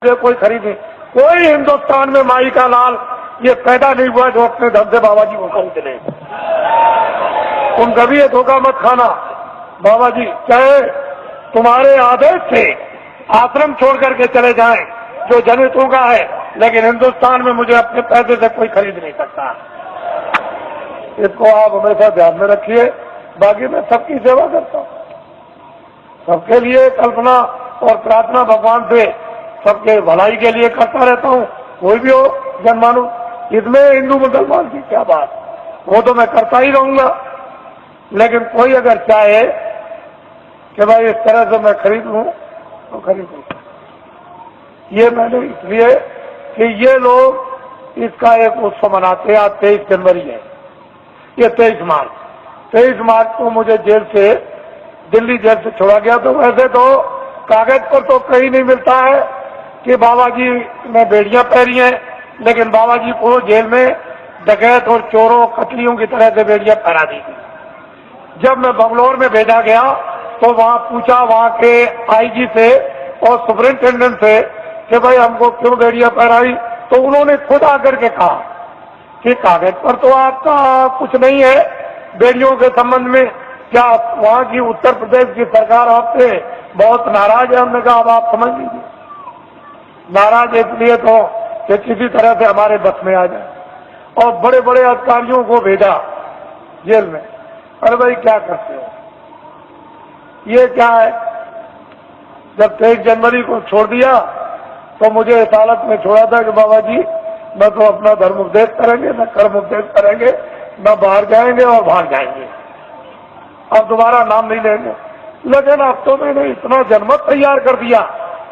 कोई खरीदे। कोई हिंदुस्तान में माई का लाल ये पैदा नहीं हुआ जो अपने धन से बाबा जी को खरीद ले। तुम कभी ये धोखा मत खाना। बाबा जी चाहे तुम्हारे आदेश से आश्रम छोड़ करके चले जाएं जो जनहितों का है, लेकिन हिंदुस्तान में मुझे अपने पैसे से कोई खरीद नहीं सकता। इसको आप हमेशा ध्यान में रखिए। बाकी मैं सबकी सेवा करता हूँ, सबके लिए कल्पना और प्रार्थना भगवान से सबके भलाई के लिए करता रहता हूँ। कोई भी हो जनमानुष, इसमें हिंदू मुसलमान की क्या बात, वो तो मैं करता ही रहूंगा। लेकिन कोई अगर चाहे कि भाई इस तरह से मैं खरीद लूं तो खरीद लूं। ये मैंने इसलिए कि ये लोग इसका एक उत्सव मनाते हैं। आज 23 जनवरी है, ये 23 मार्च को मुझे जेल से, दिल्ली जेल से छोड़ा गया। तो वैसे तो कागज पर तो कहीं नहीं मिलता है कि बाबा जी ने बेड़ियां पहनी हैं, लेकिन बाबा जी को जेल में डकैत और चोरों कतलियों की तरह से बेड़ियां पहना दी थी। जब मैं बंगलौर में भेजा गया तो वहां पूछा वहां के आईजी से और सुपरिंटेंडेंट से कि भाई हमको क्यों बेड़ियां पहनाई, तो उन्होंने खुद आकर के कहा कि कागज पर तो आपका कुछ नहीं है बेड़ियों के संबंध में, क्या वहां की उत्तर प्रदेश की सरकार आपसे बहुत नाराज है। हमने कहा अब आप समझ लीजिए, नाराज इसलिए तो कि किसी तरह से हमारे बस में आ जाए। और बड़े बड़े अधिकारियों को भेजा जेल में। अरे भाई क्या करते हो, ये क्या है। जब 23 जनवरी को छोड़ दिया तो मुझे इस हालत में छोड़ा था कि बाबा जी न तो अपना धर्म उपदेश करेंगे, न कर्म उपदेश करेंगे, न बाहर जाएंगे और भाग जाएंगे, अब दोबारा नाम नहीं लेंगे। लेकिन अब तो मैंने इतना जनमत तैयार कर दिया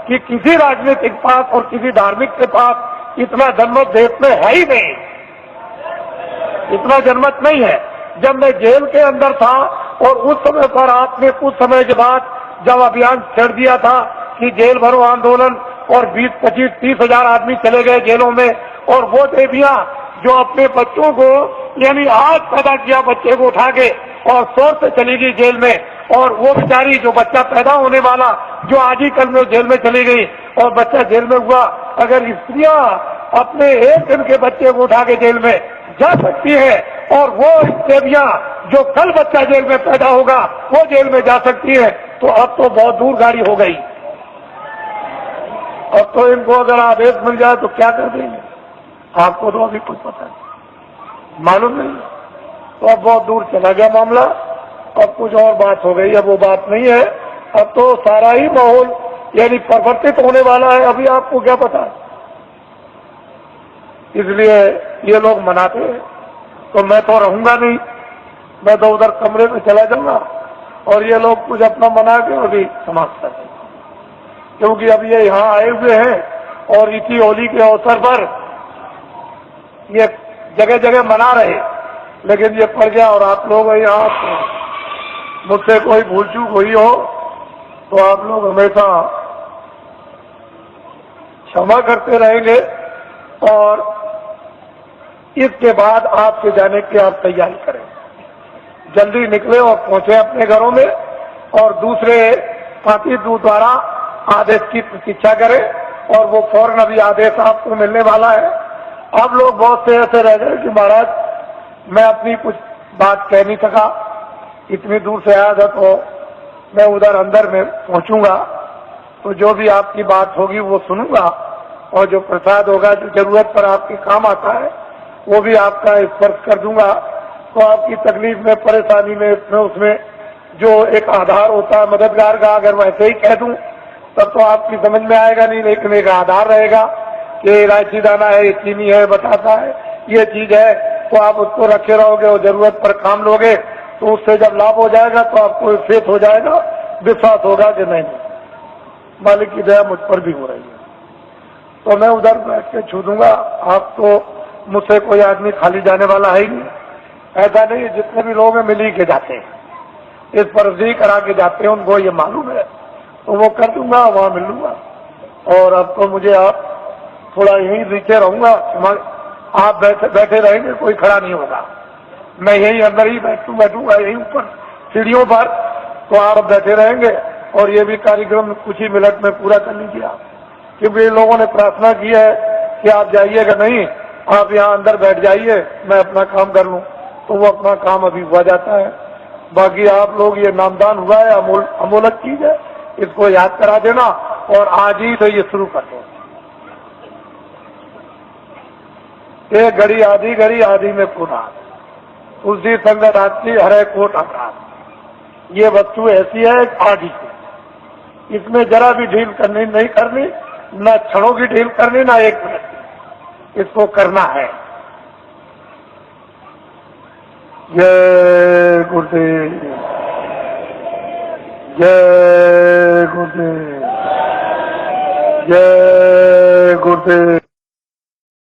कि किसी राजनीतिक पास और किसी धार्मिक के पास इतना जनमत देश में है ही नहीं, इतना जनमत नहीं है। जब मैं जेल के अंदर था और उस समय पर आपने कुछ समय के बाद जब अभियान छेड़ दिया था कि जेल भरो आंदोलन, और 20, 25, 30 हजार आदमी चले गए जेलों में, और वो देवियां जो अपने बच्चों को, यानी आज पैदा किया बच्चे को उठा के और शोर से चली गई जेल में, और वो बेचारी जो बच्चा पैदा होने वाला जो आज ही कल में जेल में चली गई और बच्चा जेल में हुआ। अगर स्त्रियां अपने एक दिन के बच्चे को उठा के जेल में जा सकती है और वो देवियां जो कल बच्चा जेल में पैदा होगा वो जेल में जा सकती है, तो अब तो बहुत दूर गाड़ी हो गई। अब तो इनको अगर आदेश मिल जाए तो क्या कर देंगे, आपको तो अभी कुछ पता नहीं, मालूम नहीं। तो अब बहुत दूर चला गया मामला, अब कुछ और बात हो गई। अब वो बात नहीं है, अब तो सारा ही माहौल यानी परिवर्तित होने वाला है, अभी आपको क्या पता है। इसलिए ये लोग मनाते हैं तो मैं तो रहूंगा नहीं, मैं तो उधर कमरे में चला जाऊंगा और ये लोग कुछ अपना मना के अभी समाप्त कर देंगे। क्योंकि अब ये यहाँ आए हुए हैं और इसी होली के अवसर पर ये जगह जगह मना रहे, लेकिन ये पड़ गया। और आप लोग यहाँ मुझसे कोई भूल चूक हुई हो तो आप लोग हमेशा क्षमा करते रहेंगे। और इसके बाद आपके जाने की आप तैयारी करें, जल्दी निकले और पहुंचे अपने घरों में, और दूसरे पार्टी दूत द्वारा आदेश की प्रतीक्षा करें और वो फौरन अभी आदेश आपको मिलने वाला है। अब लोग बहुत से ऐसे रह गए कि महाराज मैं अपनी कुछ बात कह नहीं सका, इतनी दूर से आया था तो मैं उधर अंदर में पहुंचूंगा तो जो भी आपकी बात होगी वो सुनूंगा, और जो प्रसाद होगा जो जरूरत पर आपके काम आता है वो भी आपका स्पर्श कर दूंगा। तो आपकी तकलीफ में, परेशानी में, उसमें जो एक आधार होता है मददगार का, अगर वैसे ही कह दूं तब तो आपकी समझ में आएगा नहीं, लेकिन एक आधार रहेगा कि इलायची दाना है, ये चीनी है, बताता है, ये चीज है, तो आप उसको रखे रहोगे और जरूरत पर काम लोगे तो उससे जब लाभ हो जाएगा तो आपको फेथ हो जाएगा, विश्वास होगा कि नहीं मालिक की दया मुझ पर भी हो रही है। तो मैं उधर बैठ के छू दूंगा। आप तो मुझसे कोई आदमी खाली जाने वाला है ही नहीं, ऐसा नहीं। जितने भी लोग हैं मिल ही के जाते हैं, इस पर अर्जी करा के जाते हैं, उनको ये मालूम है, तो वो कर दूंगा, वहां मिल लूंगा। और अब तो मुझे आप थोड़ा यहीं नीचे रहूंगा, आप बैठे रहेंगे, कोई खड़ा नहीं होगा, मैं यहीं अंदर ही बैठूंगा यहीं ऊपर सीढ़ियों पर, तो आप बैठे रहेंगे और ये भी कार्यक्रम कुछ ही मिनट में पूरा कर लीजिए आप। क्योंकि लोगों ने प्रार्थना की है कि आप जाइएगा नहीं, आप यहाँ अंदर बैठ जाइए, मैं अपना काम कर लूं, तो वो अपना काम अभी हुआ जाता है। बाकी आप लोग, ये नामदान हुआ है, अमूलक चीज है, इसको याद करा देना और आज ही तो ये शुरू कर दो। एक घड़ी आधी में पुनः उसी संगत आती हरे कोट आकार। ये वस्तु ऐसी है आदि की, इसमें जरा भी ढील करनी नहीं करनी, न क्षणों की ढील करनी, ना एक मिनट की, इसको करना है। जय गुरुदेव, जय गुरुदेव, जय गुरुदेव।